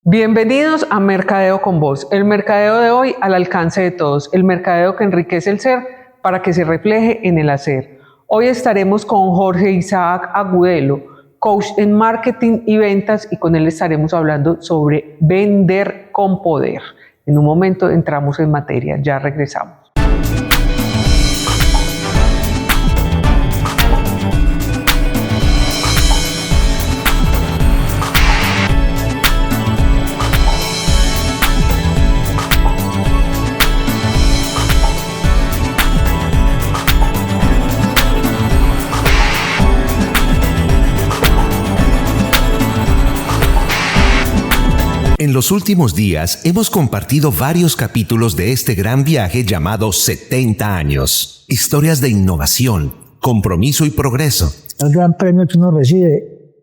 Bienvenidos a Mercadeo con Voz, el mercadeo de hoy al alcance de todos, el mercadeo que enriquece el ser para que se refleje en el hacer. Hoy estaremos con Jorge Isaac Agudelo, coach en marketing y ventas, y con él estaremos hablando sobre vender con poder. En un momento entramos en materia, ya regresamos. En los últimos días hemos compartido varios capítulos de este gran viaje llamado 70 años. Historias de innovación, compromiso y progreso. El gran premio que uno recibe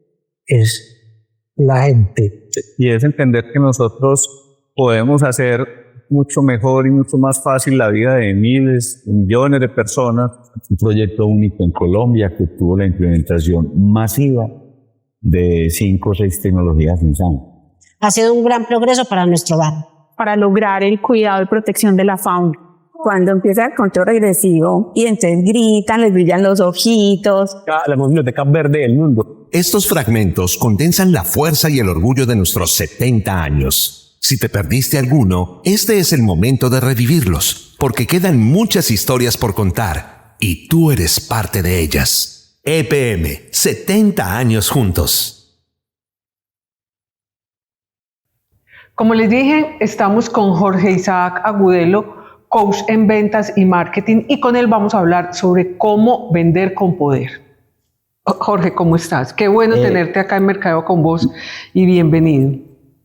es la gente. Y es entender que nosotros podemos hacer mucho mejor y mucho más fácil la vida de miles, millones de personas. Un proyecto único en Colombia que tuvo la implementación masiva de 5 o 6 tecnologías en SAM. Ha sido un gran progreso para nuestro barrio. Para lograr el cuidado y protección de la fauna. Cuando empieza el conteo regresivo y entonces gritan, les brillan los ojitos. La biblioteca verde del mundo. Estos fragmentos condensan la fuerza y el orgullo de nuestros 70 años. Si te perdiste alguno, este es el momento de revivirlos, porque quedan muchas historias por contar y tú eres parte de ellas. EPM, 70 años juntos. Como les dije, estamos con Jorge Isaac Agudelo, coach en ventas y marketing, y con él vamos a hablar sobre cómo vender con poder. Jorge, ¿cómo estás? Qué bueno tenerte acá en Mercadeo con Voz y bienvenido.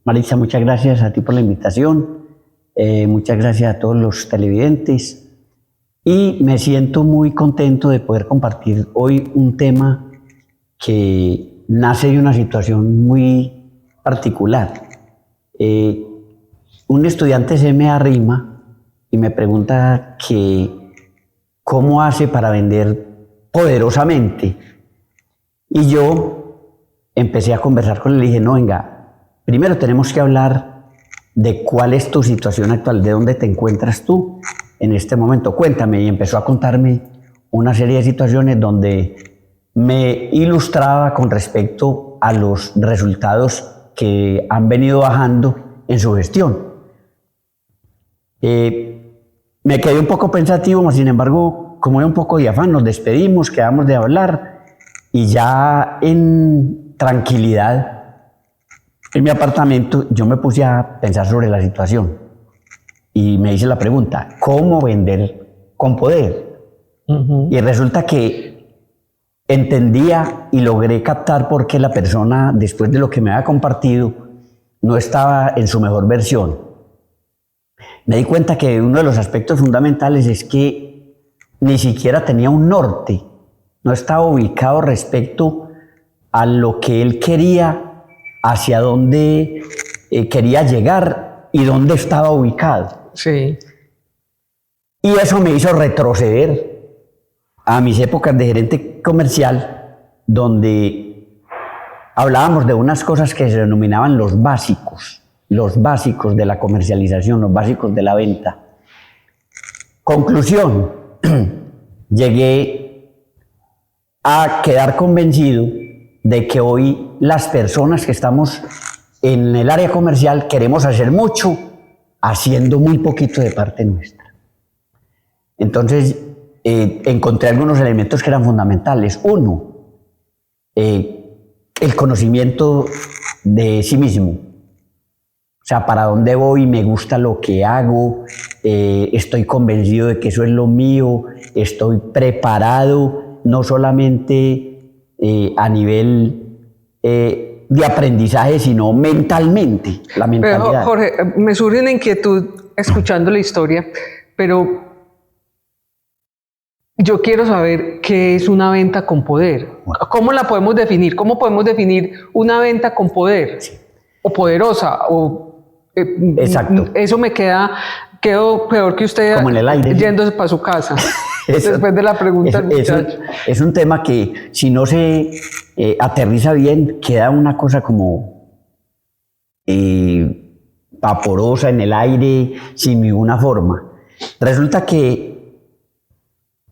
Maritza, muchas gracias a ti por la invitación, muchas gracias a todos los televidentes y me siento muy contento de poder compartir hoy un tema que nace de una situación muy particular. Un estudiante se me arrima y me pregunta que cómo hace para vender poderosamente. Y yo empecé a conversar con él y dije, no, venga, primero tenemos que hablar de cuál es tu situación actual, de dónde te encuentras tú en este momento. Cuéntame. Y empezó a contarme una serie de situaciones donde me ilustraba con respecto a los resultados que han venido bajando en su gestión. Me quedé un poco pensativo, sin embargo, como era un poco de afán, nos despedimos, quedamos de hablar y ya en tranquilidad en mi apartamento yo me puse a pensar sobre la situación y me hice la pregunta, ¿cómo vender con poder? Y resulta que entendía y logré captar por qué la persona, después de lo que me había compartido, no estaba en su mejor versión. Me di cuenta que uno de los aspectos fundamentales es que ni siquiera tenía un norte, no estaba ubicado respecto a lo que él quería, hacia dónde quería llegar y dónde estaba ubicado. Sí. Y eso me hizo retroceder a mis épocas de gerente comercial, donde hablábamos de unas cosas que se denominaban los básicos de la comercialización, los básicos de la venta. Conclusión, llegué a quedar convencido de que hoy las personas que estamos en el área comercial queremos hacer mucho, haciendo muy poquito de parte nuestra. Entonces, encontré algunos elementos que eran fundamentales. Uno, el conocimiento de sí mismo. O sea, para dónde voy, me gusta lo que hago, estoy convencido de que eso es lo mío, estoy preparado, no solamente a nivel de aprendizaje, sino mentalmente, la mentalidad. Pero, Jorge, me surge una inquietud escuchando la historia, pero yo quiero saber qué es una venta con poder. ¿Cómo la podemos definir? ¿Cómo podemos definir una venta con poder? Sí. O poderosa, exacto. Eso quedo peor que usted como en el aire, yéndose para su casa. Después de la pregunta del muchacho. Es un tema que si no se aterriza bien, queda una cosa como vaporosa en el aire, sin ninguna forma. Resulta que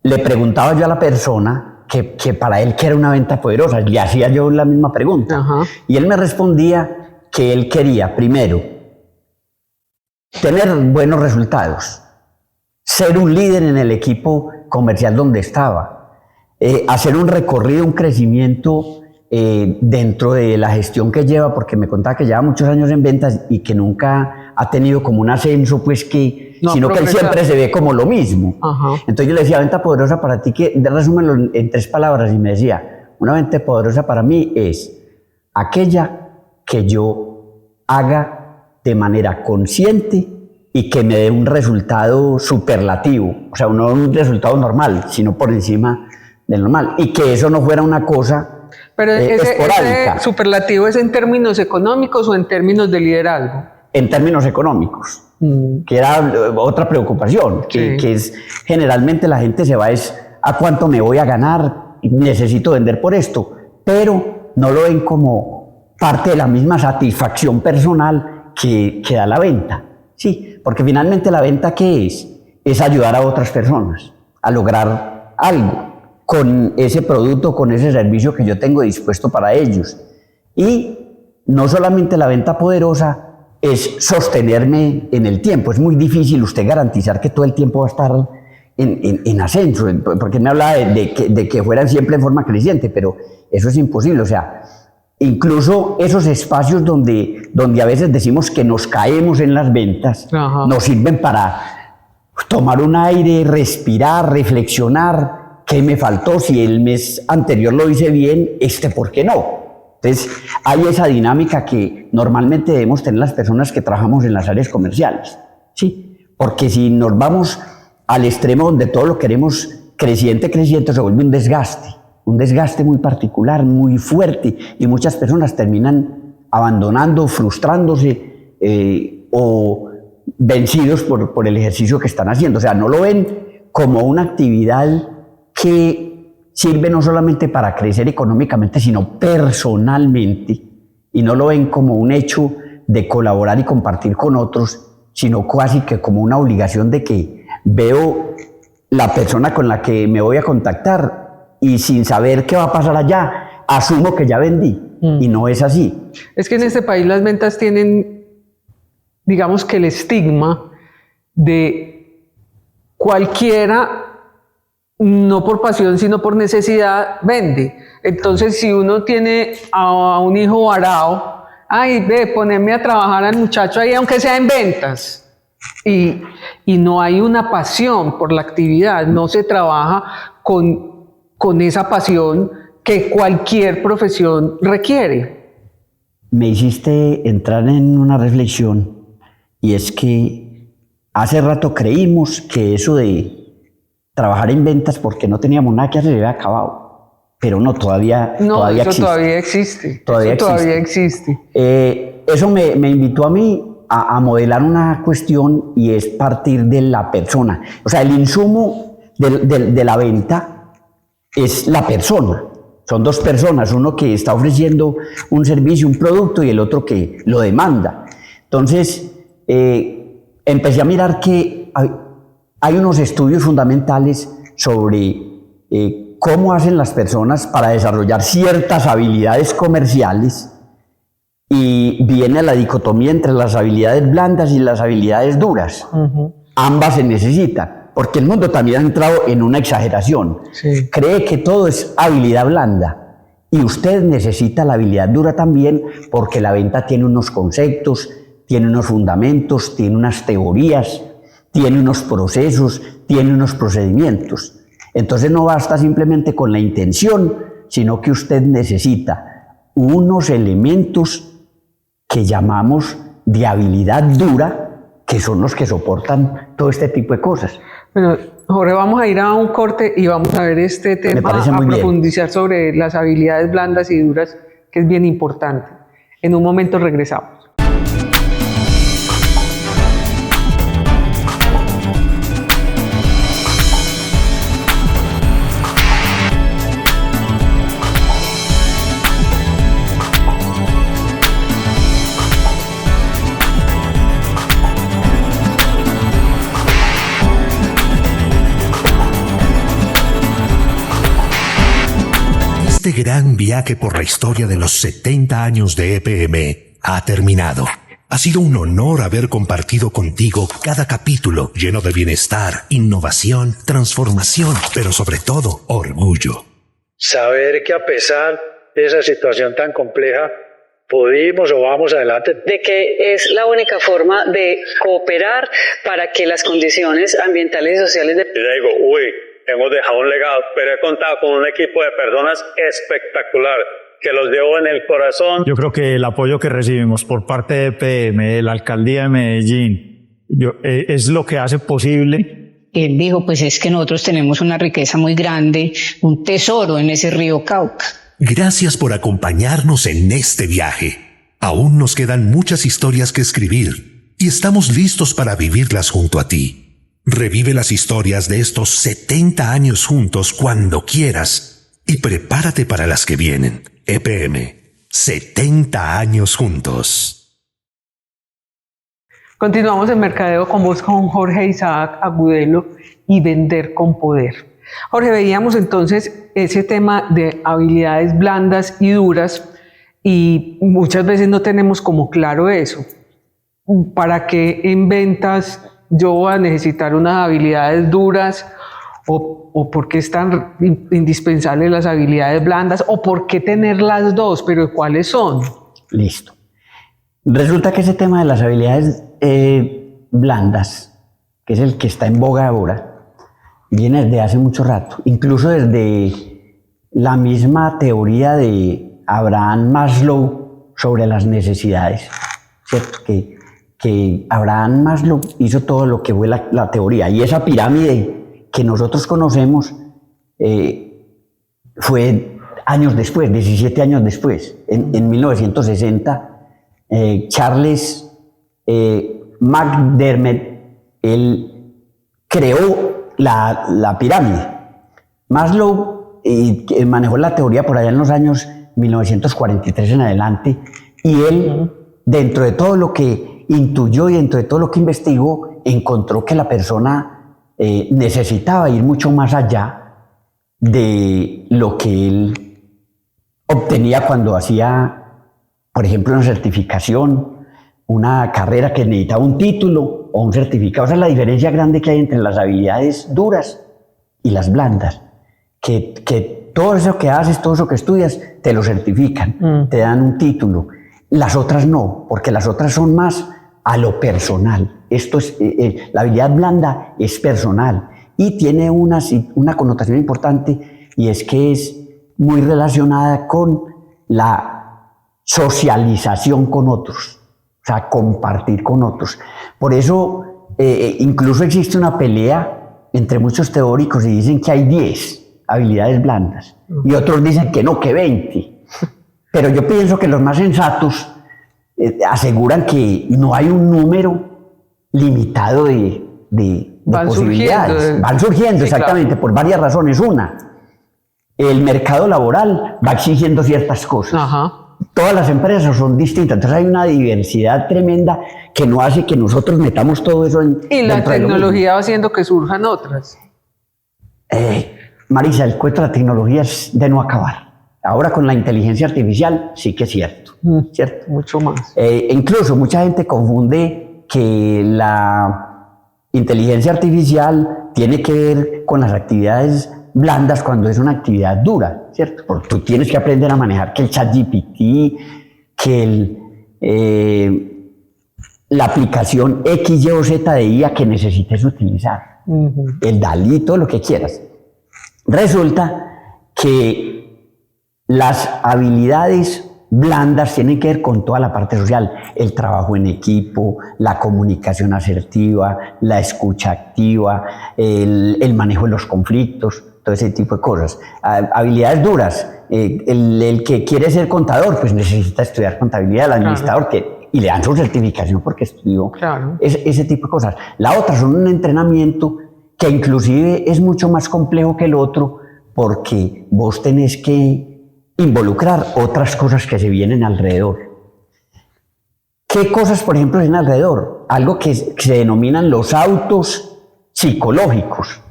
le preguntaba yo a la persona que para él qué era una venta poderosa, le hacía yo la misma pregunta. Ajá. Y él me respondía que él quería, primero, tener buenos resultados, ser un líder en el equipo comercial donde estaba, hacer un recorrido, un crecimiento dentro de la gestión que lleva, porque me contaba que lleva muchos años en ventas y que nunca ha tenido como un ascenso, pues sino que él siempre se ve como lo mismo. Ajá. Entonces yo le decía, venta poderosa para ti, que resúmelo en 3 palabras, y me decía, una venta poderosa para mí es aquella que yo haga de manera consciente y que me dé un resultado superlativo, o sea, no un resultado normal, sino por encima del normal, y que eso no fuera una cosa Pero esporádica. ese superlativo es en términos económicos o en términos de liderazgo. En términos económicos, que era otra preocupación, Sí. que es generalmente la gente se va a cuánto me voy a ganar, necesito vender por esto, pero no lo ven como parte de la misma satisfacción personal que da la venta. Sí, porque finalmente la venta, ¿qué es? Es ayudar a otras personas a lograr algo con ese producto, con ese servicio que yo tengo dispuesto para ellos. Y no solamente la venta poderosa es sostenerme en el tiempo. Es muy difícil usted garantizar que todo el tiempo va a estar en ascenso, porque me hablaba de que fueran siempre en forma creciente, pero eso es imposible. O sea, incluso esos espacios donde a veces decimos que nos caemos en las ventas, Ajá. nos sirven para tomar un aire, respirar, reflexionar. ¿Qué me faltó? Si el mes anterior lo hice bien, ¿por qué no? Entonces, hay esa dinámica que normalmente debemos tener las personas que trabajamos en las áreas comerciales, ¿sí? Porque si nos vamos al extremo donde todo lo queremos creciente, se vuelve un desgaste muy particular, muy fuerte, y muchas personas terminan abandonando, frustrándose o vencidos por el ejercicio que están haciendo. O sea, no lo ven como una actividad que sirve no solamente para crecer económicamente, sino personalmente, y no lo ven como un hecho de colaborar y compartir con otros, sino casi que como una obligación de que veo la persona con la que me voy a contactar y sin saber qué va a pasar allá, asumo que ya vendí, y no es así. Es que en este país las ventas tienen, digamos que el estigma de cualquiera, no por pasión, sino por necesidad, vende. Entonces, si uno tiene a un hijo varado, ay, ve, ponerme a trabajar al muchacho ahí, aunque sea en ventas. Y no hay una pasión por la actividad, no se trabaja con esa pasión que cualquier profesión requiere. Me hiciste entrar en una reflexión, y es que hace rato creímos que eso de trabajar en ventas porque no teníamos nada que hacer había acabado, pero no, todavía existe. Todavía existe. Eso me invitó a mí a modelar una cuestión, y es partir de la persona. O sea, el insumo de la venta es la persona. Son 2 personas, uno que está ofreciendo un servicio, un producto, y el otro que lo demanda. Entonces, empecé a mirar que hay unos estudios fundamentales sobre cómo hacen las personas para desarrollar ciertas habilidades comerciales, y viene la dicotomía entre las habilidades blandas y las habilidades duras. Ambas se necesitan, porque el mundo también ha entrado en una exageración. Sí. Cree que todo es habilidad blanda, y usted necesita la habilidad dura también, porque la venta tiene unos conceptos, tiene unos fundamentos, tiene unas teorías, tiene unos procesos, tiene unos procedimientos. Entonces no basta simplemente con la intención, sino que usted necesita unos elementos que llamamos de habilidad dura, que son los que soportan todo este tipo de cosas. Bueno, Jorge, vamos a ir a un corte y vamos a ver este tema, parece a muy bien. profundizar sobre las habilidades blandas y duras, que es bien importante. En un momento regresamos. gran viaje por la historia de los 70 años de EPM ha terminado. Ha sido un honor haber compartido contigo cada capítulo lleno de bienestar, innovación, transformación, pero sobre todo orgullo. Saber que a pesar de esa situación tan compleja, pudimos o vamos adelante. De que es la única forma de cooperar para que las condiciones ambientales y sociales de... Y digo, hemos dejado un legado, pero he contado con un equipo de personas espectacular, que los llevo en el corazón. Yo creo que el apoyo que recibimos por parte de EPM, de la Alcaldía de Medellín, es lo que hace posible. Él dijo, pues es que nosotros tenemos una riqueza muy grande, un tesoro en ese río Cauca. Gracias por acompañarnos en este viaje. Aún nos quedan muchas historias que escribir y estamos listos para vivirlas junto a ti. Revive las historias de estos 70 años juntos cuando quieras y prepárate para las que vienen. EPM, 70 años juntos. Continuamos en Mercadeo con Voz con Jorge Isaac Agudelo y Vender con Poder. Jorge, veíamos entonces ese tema de habilidades blandas y duras y muchas veces no tenemos como claro eso. ¿Para qué en ventas yo voy a necesitar unas habilidades duras? ¿O por qué es tan indispensable las habilidades blandas? ¿O por qué tener las dos? ¿Pero cuáles son? Listo. Resulta que ese tema de las habilidades blandas, que es el que está en boga ahora, viene desde hace mucho rato. Incluso desde la misma teoría de Abraham Maslow sobre las necesidades, ¿cierto? Que Abraham Maslow hizo todo lo que fue la teoría. Y esa pirámide que nosotros conocemos fue años después, 17 años después, en 1960, Charles McDermott, él creó la pirámide. Maslow manejó la teoría por allá en los años 1943 en adelante, y él, dentro de todo lo que intuyó y dentro de todo lo que investigó, encontró que la persona necesitaba ir mucho más allá de lo que él obtenía cuando hacía, por ejemplo, una certificación, una carrera que necesitaba un título o un certificado. Esa es la diferencia grande que hay entre las habilidades duras y las blandas. Que todo eso que haces, todo eso que estudias, te lo certifican, te dan un título. Las otras no, porque las otras son más a lo personal. Esto es, la habilidad blanda es personal y tiene una connotación importante, y es que es muy relacionada con la socialización con otros, o sea, compartir con otros. Por eso incluso existe una pelea entre muchos teóricos y dicen que hay 10 habilidades blandas y otros dicen que no, que 20. Pero yo pienso que los más sensatos aseguran que no hay un número limitado de posibilidades. Van surgiendo, sí, exactamente, claro, por varias razones. Una, el mercado laboral va exigiendo ciertas cosas. Ajá. Todas las empresas son distintas, entonces hay una diversidad tremenda que no hace que nosotros metamos todo eso en... Y la tecnología va haciendo que surjan otras. Marisa, el cuento de la tecnología es de no acabar. Ahora con la inteligencia artificial sí que es cierto. ¿Cierto? Mucho más. Incluso mucha gente confunde que la inteligencia artificial tiene que ver con las actividades blandas cuando es una actividad dura, ¿cierto? Porque tú tienes que aprender a manejar que el ChatGPT, que la aplicación X, Y o Z de IA que necesites utilizar, el DALL-E, todo lo que quieras. Resulta que las habilidades blandas tienen que ver con toda la parte social, el trabajo en equipo, la comunicación asertiva, la escucha activa, el manejo de los conflictos, todo ese tipo de cosas. Habilidades duras, el que quiere ser contador, pues necesita estudiar contabilidad, el administrador, y le dan su certificación porque estudió ese tipo de cosas. La otra son un entrenamiento que inclusive es mucho más complejo que el otro, porque vos tenés que involucrar otras cosas que se vienen alrededor. ¿Qué cosas, por ejemplo, vienen alrededor? Algo que se denominan los autos psicológicos,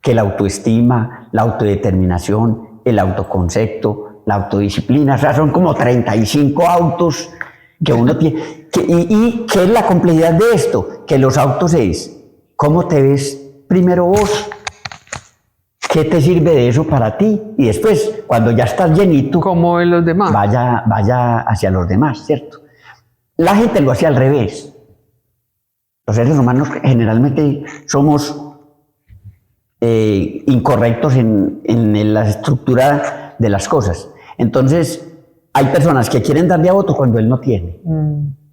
que la autoestima, la autodeterminación, el autoconcepto, la autodisciplina, o sea, son como 35 autos que uno tiene. ¿Y qué es la complejidad de esto? Que los autos es, ¿cómo te ves primero vos? ¿Qué te sirve de eso para ti? Y después, cuando ya estás llenito, como en los demás, vaya hacia los demás, ¿cierto? La gente lo hace al revés. Los seres humanos generalmente somos incorrectos en la estructura de las cosas. Entonces, hay personas que quieren darle a otro cuando él no tiene.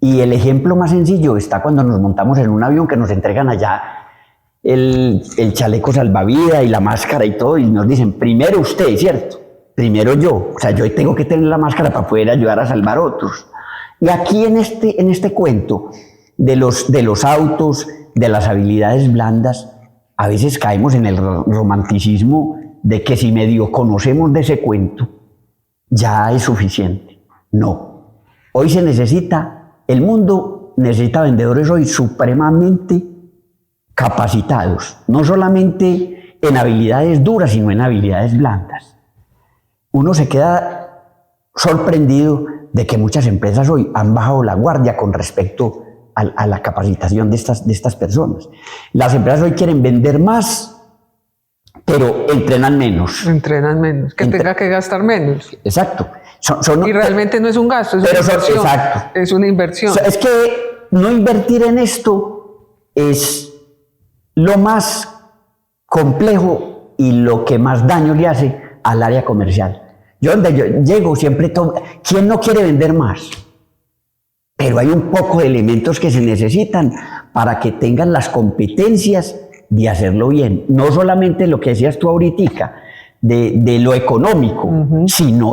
Y el ejemplo más sencillo está cuando nos montamos en un avión que nos entregan allá el chaleco salvavidas y la máscara y todo, y nos dicen, primero usted, ¿cierto? Primero yo. O sea, yo tengo que tener la máscara para poder ayudar a salvar a otros. Y aquí en este cuento de los autos, de las habilidades blandas, a veces caemos en el romanticismo de que si medio conocemos de ese cuento, ya es suficiente. No. Hoy se necesita, el mundo necesita vendedores hoy supremamente capacitados, no solamente en habilidades duras, sino en habilidades blandas. Uno se queda sorprendido de que muchas empresas hoy han bajado la guardia con respecto a la capacitación de estas personas. Las empresas hoy quieren vender más, pero entrenan menos. Entrenan menos, que tenga que gastar menos. Exacto. Y realmente no es un gasto, es una inversión. Exacto. Es una inversión. Es que no invertir en esto es lo más complejo y lo que más daño le hace al área comercial. Yo donde yo llego siempre, ¿quién no quiere vender más? Pero hay un poco de elementos que se necesitan para que tengan las competencias de hacerlo bien. No solamente lo que decías tú ahorita, de lo económico, sino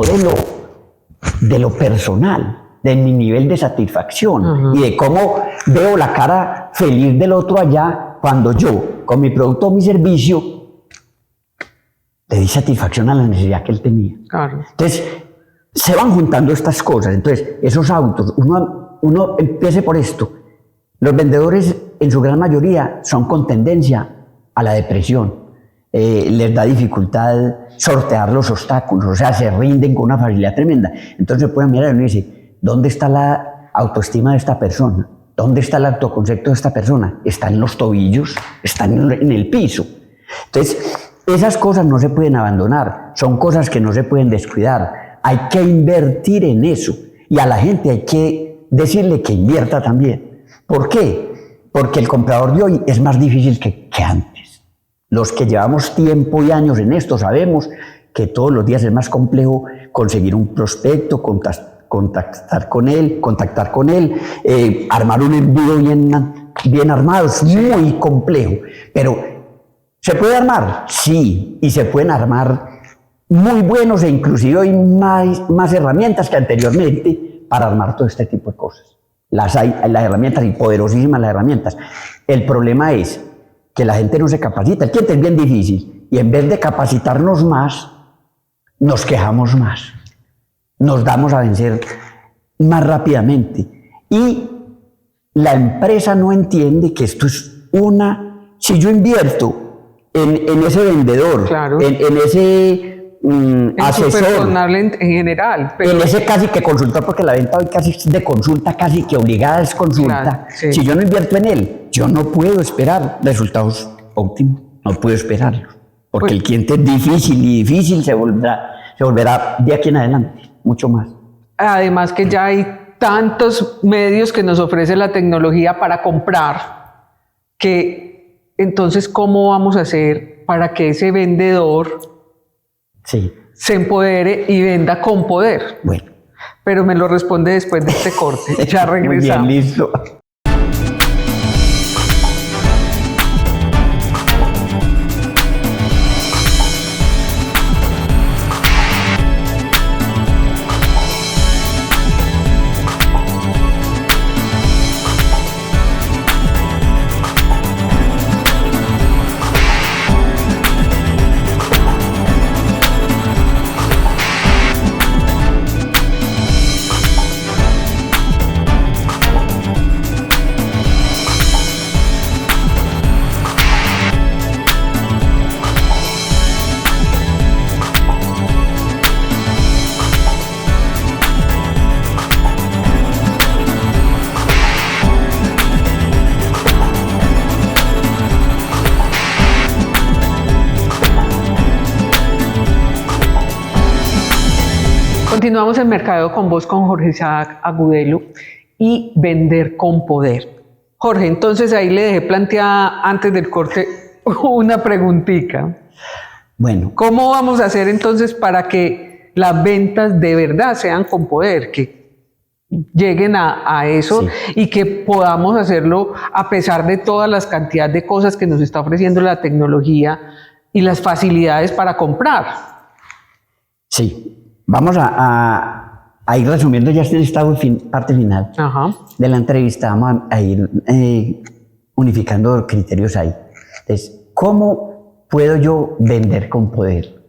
de lo personal, de mi nivel de satisfacción y de cómo veo la cara feliz del otro allá cuando yo, con mi producto o mi servicio, le di satisfacción a la necesidad que él tenía. Claro. Entonces, se van juntando estas cosas. Entonces, esos autos, uno empiece por esto. Los vendedores, en su gran mayoría, son con tendencia a la depresión. Les da dificultad sortear los obstáculos, o sea, se rinden con una facilidad tremenda. Entonces, pueden mirar y uno dice, ¿dónde está la autoestima de esta persona? ¿Dónde está el autoconcepto de esta persona? ¿Está en los tobillos? ¿Está en el piso? Entonces, esas cosas no se pueden abandonar, son cosas que no se pueden descuidar. Hay que invertir en eso y a la gente hay que decirle que invierta también. ¿Por qué? Porque el comprador de hoy es más difícil que antes. Los que llevamos tiempo y años en esto sabemos que todos los días es más complejo conseguir un prospecto, contactar con él, armar un envío bien armado, es muy complejo, pero ¿se puede armar? Sí, y se pueden armar muy buenos e inclusive hay más herramientas que anteriormente para armar todo este tipo de cosas. Las herramientas, y poderosísimas las herramientas. El problema es que la gente no se capacita, el cliente es bien difícil, y en vez de capacitarnos más, nos quejamos más, nos damos a vencer más rápidamente. Y la empresa no entiende que esto es si yo invierto en ese vendedor, claro, en ese asesor, personal en general, pero en ese casi que consultor, porque la venta hoy casi es de consulta, casi que obligada es consulta. Claro, sí. Si yo no invierto en él, yo no puedo esperar resultados óptimos, no puedo esperarlos, porque pues, el cliente es difícil y difícil se volverá de aquí en adelante, mucho más. Además que ya hay tantos medios que nos ofrece la tecnología para comprar, que entonces, ¿cómo vamos a hacer para que ese vendedor se empodere y venda con poder? Bueno. Pero me lo responde después de este corte. Ya regresamos. Muy bien, listo. Continuamos en Mercadeo con Voz con Jorge Isaac Agudelo y vender con poder. Jorge, entonces ahí le dejé planteada antes del corte una preguntita. Bueno, ¿Cómo vamos a hacer entonces para que las ventas de verdad sean con poder, que lleguen a eso Sí. y que podamos hacerlo a pesar de todas las cantidades de cosas que nos está ofreciendo la tecnología y las facilidades para comprar? sí, vamos a ir resumiendo ya esta parte final Ajá. de la entrevista. Vamos a ir unificando criterios ahí. Entonces, ¿cómo puedo yo vender con poder?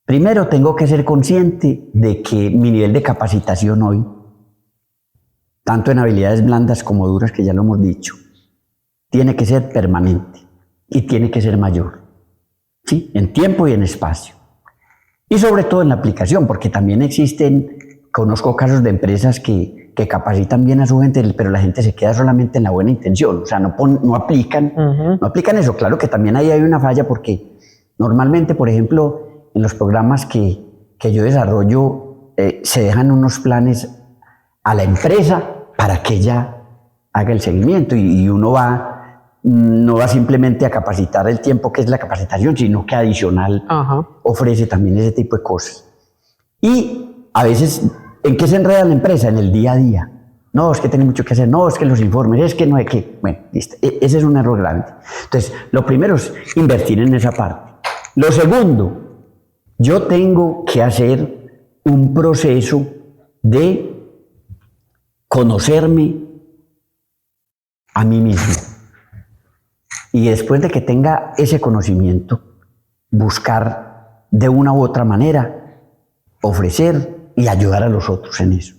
Primero, tengo que ser consciente de que mi nivel de capacitación hoy, tanto en habilidades blandas como duras, que ya lo hemos dicho, tiene que ser permanente y tiene que ser mayor, ¿sí? En tiempo y en espacio. Y sobre todo en la aplicación, porque también conozco casos de empresas que capacitan bien a su gente, pero la gente se queda solamente en la buena intención, o sea, no aplican, no aplican eso. Claro que también ahí hay una falla, porque normalmente, por ejemplo, en los programas que yo desarrollo, se dejan unos planes a la empresa para que ella haga el seguimiento, y uno no va simplemente a capacitar el tiempo que es la capacitación, sino que adicional ofrece también ese tipo de cosas. Y a veces, ¿en qué se enreda la empresa? En el día a día. No, es que tiene mucho que hacer, no, es que los informes, es que no hay que... Bueno, listo. Ese es un error grande. Entonces, lo primero es invertir en esa parte. Lo segundo, yo tengo que hacer un proceso de conocerme a mí mismo. Y después de que tenga ese conocimiento, buscar de una u otra manera ofrecer y ayudar a los otros en eso.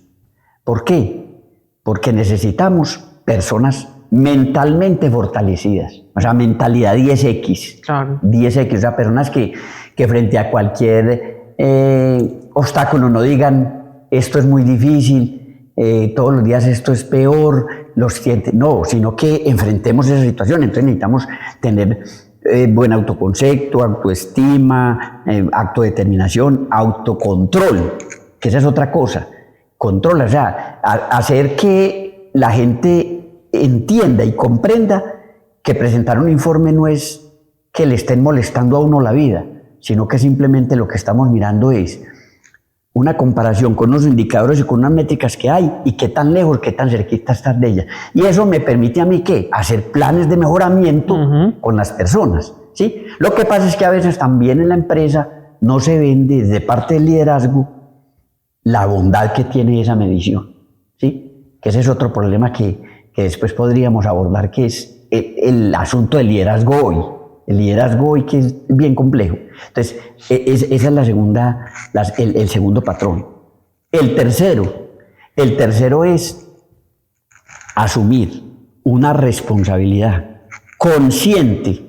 ¿Por qué? Porque necesitamos personas mentalmente fortalecidas, o sea, mentalidad 10X. Claro. 10X, o sea, personas que frente a cualquier obstáculo no digan, esto es muy difícil, todos los días esto es peor, no, sino que enfrentemos esa situación. Entonces necesitamos tener buen autoconcepto, autoestima, autodeterminación, autocontrol, que esa es otra cosa. Control, o sea, hacer que la gente entienda y comprenda que presentar un informe no es que le estén molestando a uno la vida, sino que simplemente lo que estamos mirando es una comparación con unos indicadores y con unas métricas que hay, y qué tan lejos, qué tan cerquita estás de ellas. Y eso me permite a mí, ¿qué? Hacer planes de mejoramiento con las personas, ¿sí? Lo que pasa es que a veces también en la empresa no se vende desde parte del liderazgo la bondad que tiene esa medición, ¿sí? Que ese es otro problema que después podríamos abordar, que es el asunto del liderazgo hoy. El liderazgo hoy, que es bien complejo. Entonces, esa es la segunda, el segundo patrón. El tercero es asumir una responsabilidad consciente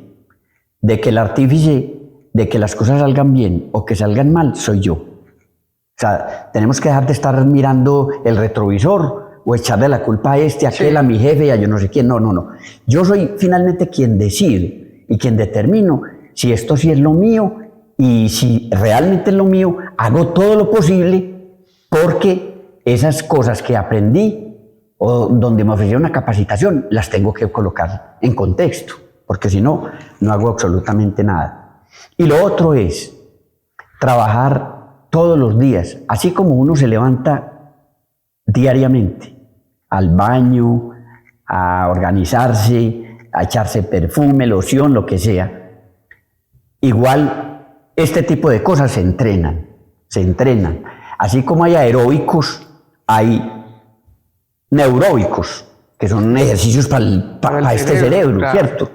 de que el artífice de que las cosas salgan bien o que salgan mal soy yo. O sea, tenemos que dejar de estar mirando el retrovisor o echarle la culpa a a aquel, a mi jefe y a yo no sé quién. No. Yo soy finalmente quien decide y quien determino si esto sí es lo mío, y si realmente es lo mío, hago todo lo posible porque esas cosas que aprendí o donde me ofrecieron una capacitación las tengo que colocar en contexto, porque si no, no hago absolutamente nada. Y lo otro es trabajar todos los días, así como uno se levanta diariamente al baño, a organizarse, a echarse perfume, loción, lo que sea. Igual, este tipo de cosas se entrenan. Así como hay aeróbicos, hay neuróbicos, que son ejercicios para este cerebro, claro. ¿Cierto?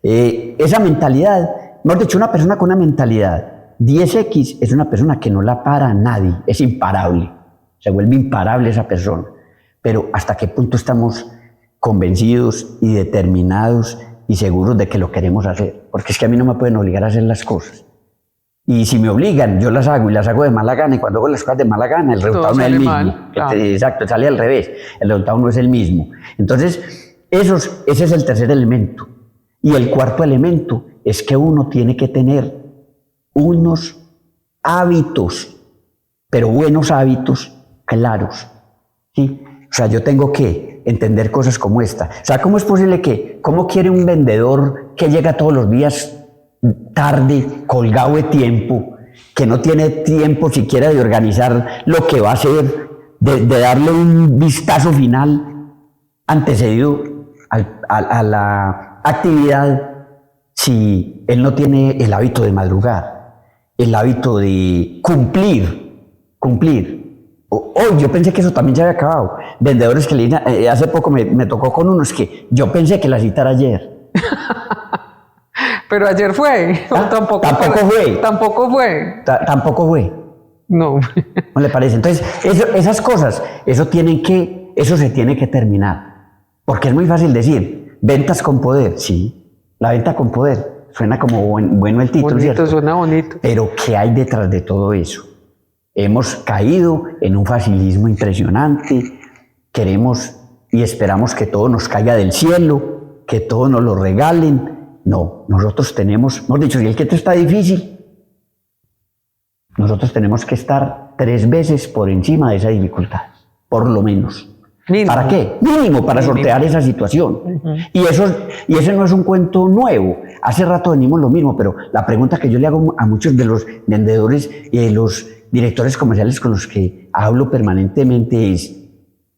Esa mentalidad, mejor dicho, una persona con una mentalidad 10X es una persona que no la para nadie, es imparable, se vuelve imparable esa persona. Pero ¿hasta qué punto estamos convencidos y determinados y seguros de que lo queremos hacer? Porque es que a mí no me pueden obligar a hacer las cosas. Y si me obligan, yo las hago, y las hago de mala gana, y cuando hago las cosas de mala gana, el resultado no es el mismo. Mal, claro. Exacto, sale al revés, el resultado no es el mismo. Entonces, ese es el tercer elemento. Y el cuarto elemento es que uno tiene que tener unos hábitos pero buenos hábitos claros, ¿sí? O sea, yo tengo que entender cosas como esta. O sea, ¿cómo es posible cómo quiere un vendedor que llega todos los días tarde, colgado de tiempo, que no tiene tiempo siquiera de organizar lo que va a hacer, de darle un vistazo final antecedido a la actividad, si él no tiene el hábito de madrugar, el hábito de cumplir? Hoy yo pensé que eso también ya había acabado. Vendedores que le dicen, hace poco me tocó con unos que yo pensé que la cita era ayer. Pero ayer fue. Tampoco fue. Tampoco fue. No. ¿No le parece? Entonces, esas cosas, eso se tiene que terminar. Porque es muy fácil decir, ventas con poder. Sí, la venta con poder. Suena como bueno el título, bonito, ¿cierto? Suena bonito. Pero ¿qué hay detrás de todo eso? Hemos caído en un facilismo impresionante. Queremos y esperamos que todo nos caiga del cielo, que todo nos lo regalen. No, nosotros tenemos, hemos dicho, si el que está difícil, nosotros tenemos que estar 3 veces por encima de esa dificultad, por lo menos. Mínimo. ¿Para qué? Mínimo para sortear esa situación. Y ese no es un cuento nuevo. Hace rato venimos lo mismo, pero la pregunta que yo le hago a muchos de los vendedores y de los directores comerciales con los que hablo permanentemente es,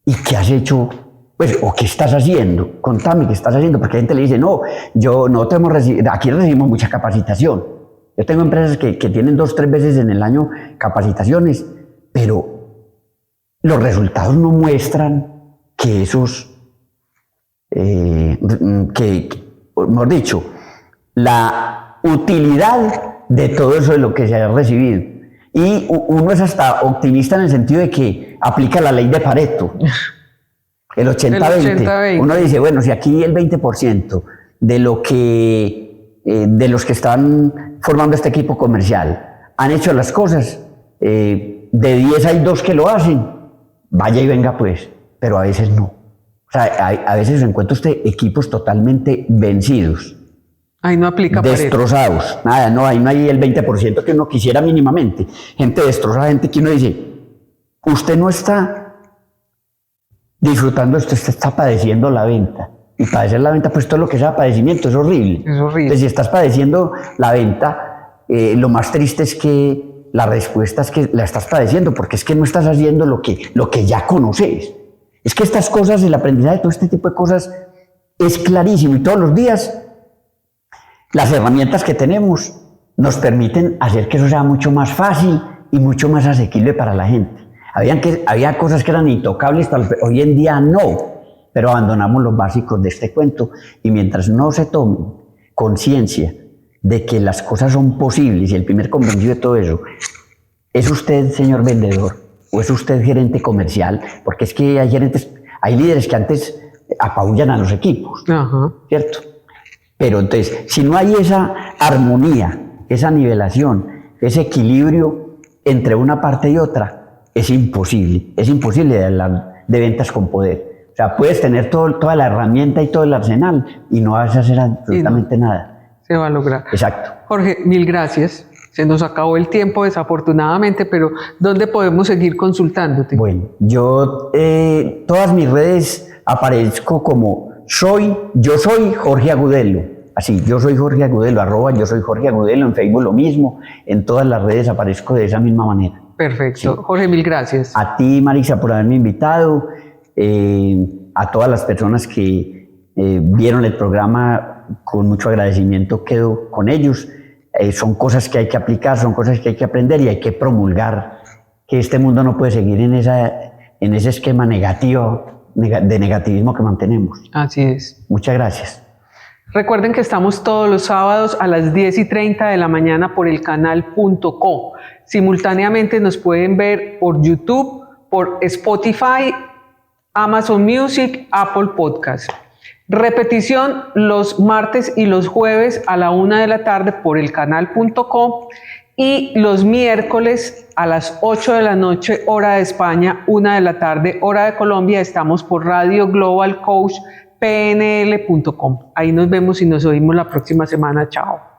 ¿y qué has hecho? Pues, ¿o qué estás haciendo? Contame qué estás haciendo, porque la gente le dice, no, aquí recibimos mucha capacitación. Yo tengo empresas que tienen 2 o 3 veces en el año capacitaciones, pero los resultados no muestran que mejor dicho, la utilidad de todo eso de lo que se ha recibido. Y uno es hasta optimista en el sentido de que aplica la ley de Pareto. El 80-20. Uno dice, bueno, si aquí el 20% de los que están formando este equipo comercial han hecho las cosas, de 10 hay 2 que lo hacen, vaya y venga pues, pero a veces no. O sea, a veces encuentra usted equipos totalmente vencidos. Ahí no aplica destrozados. Nada, no, ahí no hay el 20% que uno quisiera mínimamente. Gente destrozada, gente que uno dice, usted no está disfrutando esto, usted está padeciendo la venta. Y padecer la venta, pues todo lo que sea padecimiento es horrible. Es horrible. Entonces, si estás padeciendo la venta, lo más triste es que la respuesta es que la estás padeciendo, porque es que no estás haciendo lo que ya conoces. Es que estas cosas, el aprendizaje de todo este tipo de cosas es clarísimo, y todos los días las herramientas que tenemos nos permiten hacer que eso sea mucho más fácil y mucho más asequible para la gente. Había cosas que eran intocables, hoy en día no, pero abandonamos los básicos de este cuento, y mientras no se tome conciencia de que las cosas son posibles, y el primer convencido de todo eso es usted, señor vendedor, o es usted gerente comercial, porque es que hay líderes que antes apabullan a los equipos, ¿cierto? Pero entonces, si no hay esa armonía, esa nivelación, ese equilibrio entre una parte y otra, es imposible de hablar de ventas con poder. O sea, puedes tener toda la herramienta y todo el arsenal y no vas a hacer absolutamente nada. Se va a lograr. Exacto. Jorge, mil gracias. Se nos acabó el tiempo desafortunadamente, pero ¿dónde podemos seguir consultándote? Bueno, yo todas mis redes aparezco como yo soy Jorge Agudelo. Así, yo soy Jorge Agudelo, @ yo soy Jorge Agudelo, en Facebook lo mismo, en todas las redes aparezco de esa misma manera. Perfecto. Sí. Jorge, mil gracias. A ti, Marisa, por haberme invitado, a todas las personas que vieron el programa, con mucho agradecimiento quedo con ellos. Son cosas que hay que aplicar, son cosas que hay que aprender y hay que promulgar, que este mundo no puede seguir en ese esquema de negativismo que mantenemos. Así es. Muchas gracias. Recuerden que estamos todos los sábados a las 10:30 de la mañana por el canal.co. Simultáneamente nos pueden ver por YouTube, por Spotify, Amazon Music, Apple Podcast. Repetición los martes y los jueves a la 1 de la tarde por el canal.com, y los miércoles a las 8 de la noche, hora de España, 1 de la tarde, hora de Colombia, estamos por Radio Global Coach PNL.com. Ahí nos vemos y nos oímos la próxima semana. Chao.